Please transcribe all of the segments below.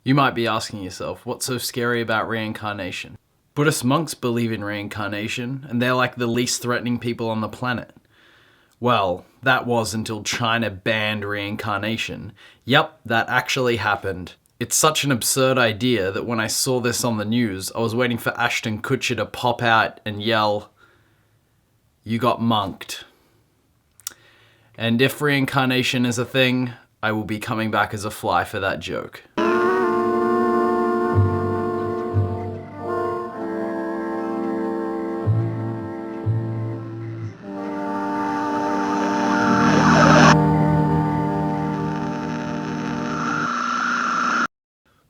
You might be asking yourself, what's so scary about reincarnation? Buddhist monks believe in reincarnation, and they're like the least threatening people on the planet. Well, that was until China banned reincarnation. Yep, that actually happened. It's such an absurd idea that when I saw this on the news, I was waiting for Ashton Kutcher to pop out and yell, "You got monked." And if reincarnation is a thing, I will be coming back as a fly for that joke.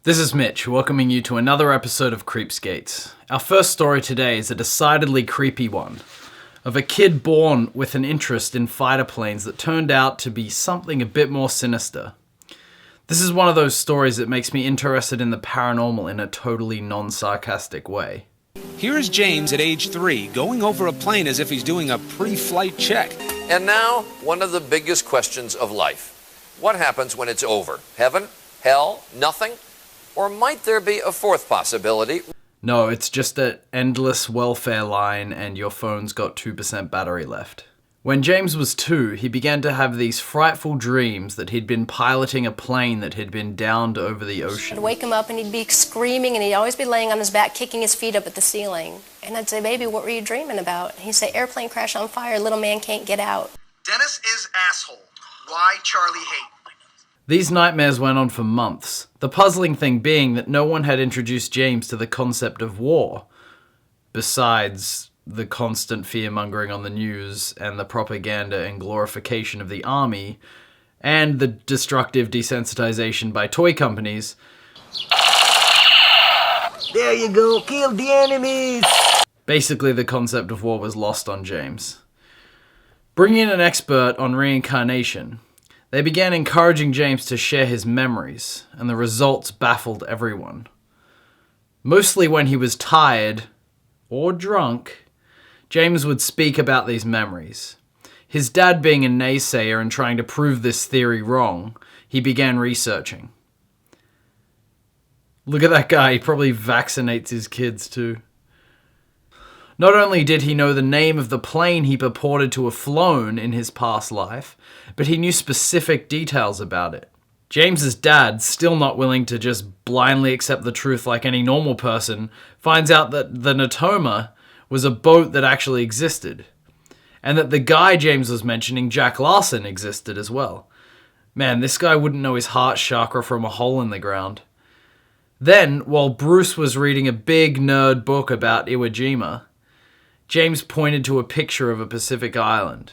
This is Mitch, welcoming you to another episode of Creepskates. Our first story today is a decidedly creepy one, of a kid born with an interest in fighter planes that turned out to be something a bit more sinister. This is one of those stories that makes me interested in the paranormal in a totally non-sarcastic way. Here is James at age 3, going over a plane as if he's doing a pre-flight check. And now, one of the biggest questions of life. What happens when it's over? Heaven? Hell? Nothing? Or might there be a fourth possibility? No, it's just an endless welfare line and your phone's got 2% battery left. When James was 2, he began to have these frightful dreams that he'd been piloting a plane that had been downed over the ocean. I'd wake him up and he'd be screaming and he'd always be laying on his back, kicking his feet up at the ceiling. And I'd say, "Baby, what were you dreaming about?" He'd say, "Airplane crash on fire, little man can't get out." Dennis is asshole. Why Charlie hate? These nightmares went on for months, the puzzling thing being that no one had introduced James to the concept of war, besides the constant fear-mongering on the news and the propaganda and glorification of the army, and the destructive desensitization by toy companies. There you go, kill the enemies! Basically, the concept of war was lost on James. Bringing in an expert on reincarnation, they began encouraging James to share his memories, and the results baffled everyone. Mostly when he was tired, or drunk, James would speak about these memories. His dad being a naysayer and trying to prove this theory wrong, he began researching. Look at that guy, he probably vaccinates his kids too. Not only did he know the name of the plane he purported to have flown in his past life, but he knew specific details about it. James's dad, still not willing to just blindly accept the truth like any normal person, finds out that the Natoma was a boat that actually existed, and that the guy James was mentioning, Jack Larson, existed as well. Man, this guy wouldn't know his heart chakra from a hole in the ground. Then, while Bruce was reading a big nerd book about Iwo Jima, James pointed to a picture of a Pacific island.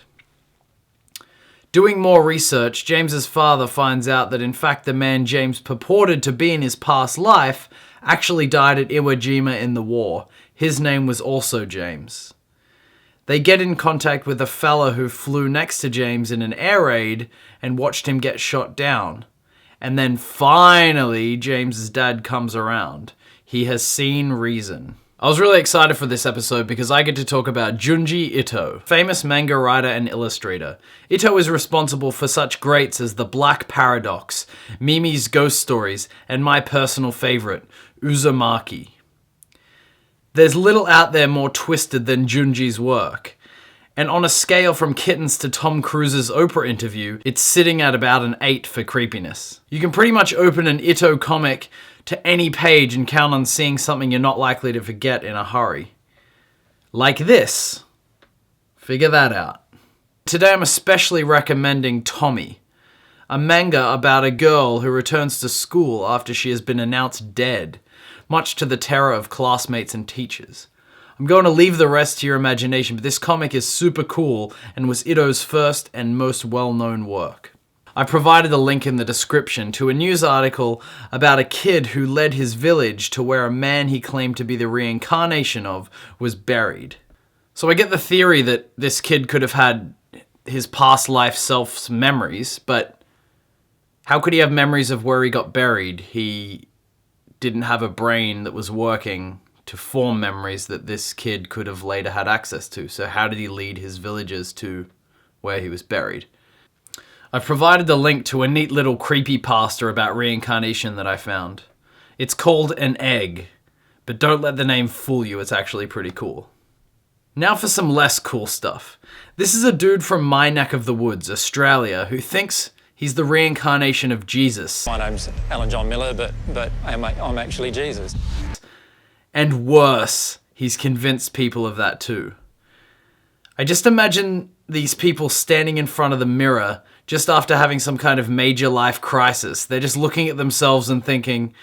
Doing more research, James's father finds out that in fact the man James purported to be in his past life actually died at Iwo Jima in the war. His name was also James. They get in contact with a fella who flew next to James in an air raid and watched him get shot down. And then finally, James's dad comes around. He has seen reason. I was really excited for this episode because I get to talk about Junji Ito, famous manga writer and illustrator. Ito is responsible for such greats as The Black Paradox, Mimi's Ghost Stories, and my personal favorite, Uzumaki. There's little out there more twisted than Junji's work, and on a scale from kittens to Tom Cruise's Oprah interview, it's sitting at about an 8 for creepiness. You can pretty much open an Ito comic to any page and count on seeing something you're not likely to forget in a hurry. Like this. Figure that out. Today I'm especially recommending Tommy, a manga about a girl who returns to school after she has been announced dead, much to the terror of classmates and teachers. I'm going to leave the rest to your imagination, but this comic is super cool and was Ito's first and most well-known work. I provided a link in the description to a news article about a kid who led his village to where a man he claimed to be the reincarnation of was buried. So I get the theory that this kid could have had his past life self's memories, but how could he have memories of where he got buried? He didn't have a brain that was working to form memories that this kid could have later had access to. So how did he lead his villagers to where he was buried? I've provided the link to a neat little creepypasta about reincarnation that I found. It's called an egg, but don't let the name fool you, it's actually pretty cool. Now for some less cool stuff. This is a dude from my neck of the woods, Australia, who thinks he's the reincarnation of Jesus. My name's Alan John Miller, but I'm actually Jesus. And worse, he's convinced people of that too. I just imagine these people standing in front of the mirror just after having some kind of major life crisis. They're just looking at themselves and thinking,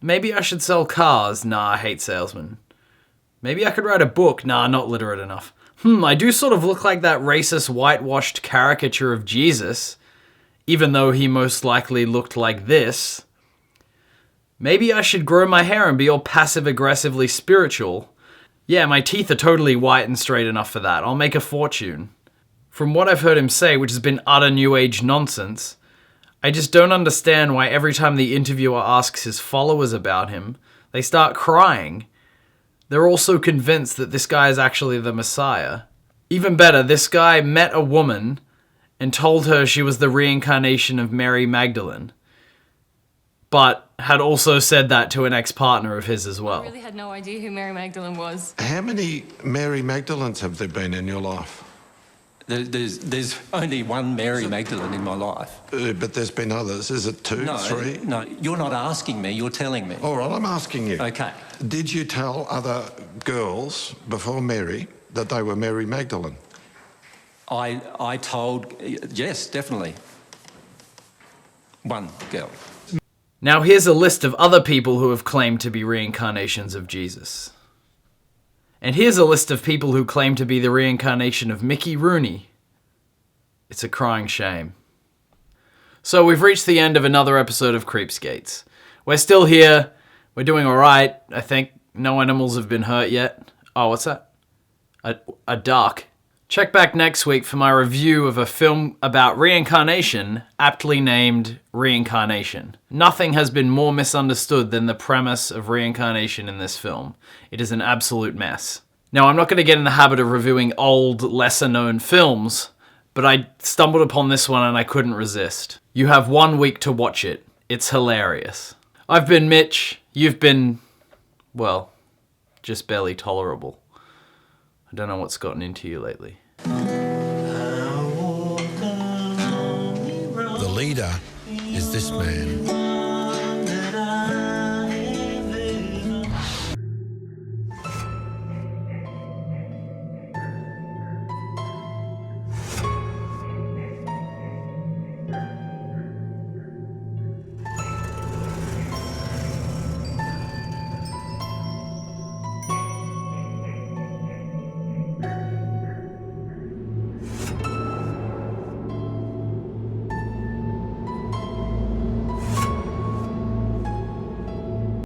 maybe I should sell cars. Nah, I hate salesmen. Maybe I could write a book. Nah, not literate enough. I do sort of look like that racist whitewashed caricature of Jesus, even though he most likely looked like this. Maybe I should grow my hair and be all passive-aggressively spiritual. Yeah, my teeth are totally white and straight enough for that. I'll make a fortune. From what I've heard him say, which has been utter New Age nonsense, I just don't understand why every time the interviewer asks his followers about him, they start crying. They're all so convinced that this guy is actually the Messiah. Even better, this guy met a woman and told her she was the reincarnation of Mary Magdalene, but had also said that to an ex-partner of his as well. I really had no idea who Mary Magdalene was. How many Mary Magdalenes have there been in your life? There's only one Mary Magdalene in my life. But there's been others. Is it two, three? No, you're not asking me, you're telling me. All right, I'm asking you. Okay. Did you tell other girls before Mary that they were Mary Magdalene? I told, yes, definitely. One girl. Now here's a list of other people who have claimed to be reincarnations of Jesus. And here's a list of people who claim to be the reincarnation of Mickey Rooney. It's a crying shame. So we've reached the end of another episode of Creepskates. We're still here. We're doing alright, I think. No animals have been hurt yet. Oh, what's that? A duck. Check back next week for my review of a film about reincarnation, aptly named Reincarnation. Nothing has been more misunderstood than the premise of reincarnation in this film. It is an absolute mess. Now, I'm not going to get in the habit of reviewing old, lesser-known films, but I stumbled upon this one and I couldn't resist. You have 1 week to watch it. It's hilarious. I've been Mitch. You've been, well, just barely tolerable. I don't know what's gotten into you lately. The leader is this man.